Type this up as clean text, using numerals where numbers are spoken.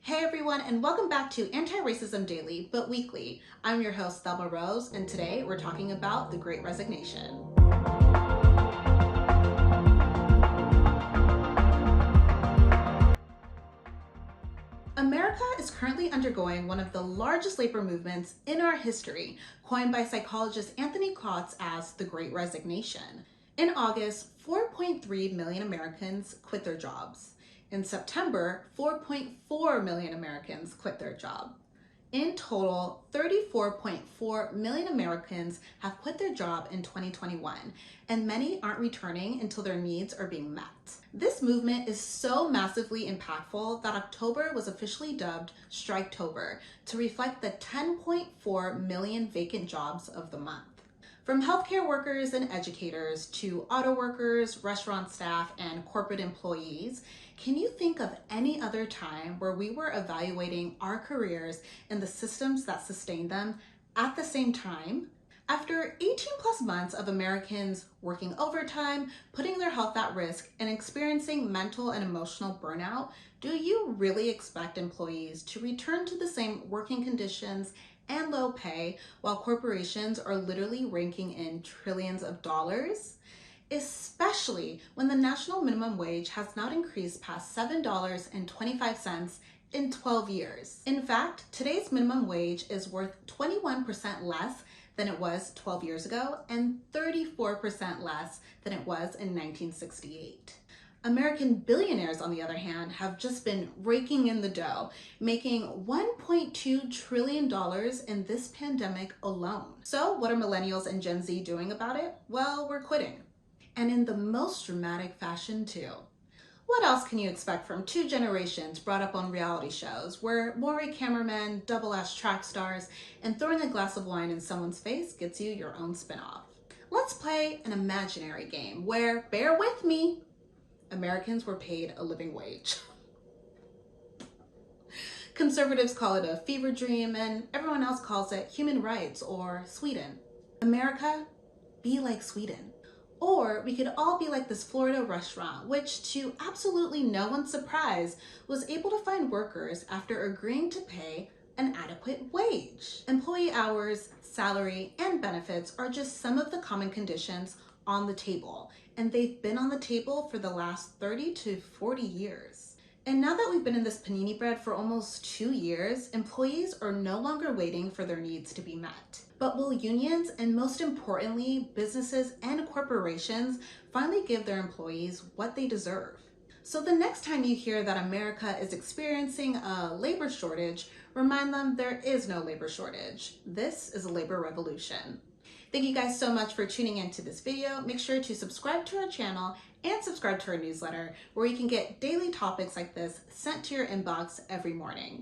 Hey everyone, and welcome back to Anti-Racism Daily, but weekly. I'm your host, Thelma Rose, and today we're talking about the Great Resignation. America is currently undergoing one of the largest labor movements in our history, coined by psychologist Anthony Klotz as the Great Resignation. In August, 4.3 million Americans quit their jobs. In September, 4.4 million Americans quit their job. In total, 34.4 million Americans have quit their job in 2021, and many aren't returning until their needs are being met. This movement is so massively impactful that October was officially dubbed Striketober to reflect the 10.4 million vacant jobs of the month. From healthcare workers and educators to auto workers, restaurant staff, and corporate employees, can you think of any other time where we were evaluating our careers and the systems that sustain them at the same time? After 18 plus months of Americans working overtime, putting their health at risk, and experiencing mental and emotional burnout, do you really expect employees to return to the same working conditions and low pay while corporations are literally raking in trillions of dollars? Especially when the national minimum wage has not increased past $7.25 in 12 years. In fact, today's minimum wage is worth 21% less than it was 12 years ago and 34% less than it was in 1968. American billionaires, on the other hand, have just been raking in the dough, making $1.2 trillion in this pandemic alone. So what are millennials and Gen Z doing about it? Well, we're quitting. And in the most dramatic fashion too. What else can you expect from two generations brought up on reality shows where Maury cameramen, double-ass track stars, and throwing a glass of wine in someone's face gets you your own spinoff? Let's play an imaginary game where, bear with me, Americans were paid a living wage. Conservatives call it a fever dream, and everyone else calls it human rights or Sweden. America, be like Sweden. Or we could all be like this Florida restaurant, which, to absolutely no one's surprise, was able to find workers after agreeing to pay an adequate wage. Employee hours, salary, and benefits are just some of the common conditions on the table, and they've been on the table for the last 30 to 40 years. And now that we've been in this panini bread for almost 2 years, employees are no longer waiting for their needs to be met. But will unions, and most importantly, businesses and corporations, finally give their employees what they deserve? So the next time you hear that America is experiencing a labor shortage, remind them there is no labor shortage. This is a labor revolution. Thank you guys so much for tuning into this video. Make sure to subscribe to our channel and subscribe to our newsletter where you can get daily topics like this sent to your inbox every morning.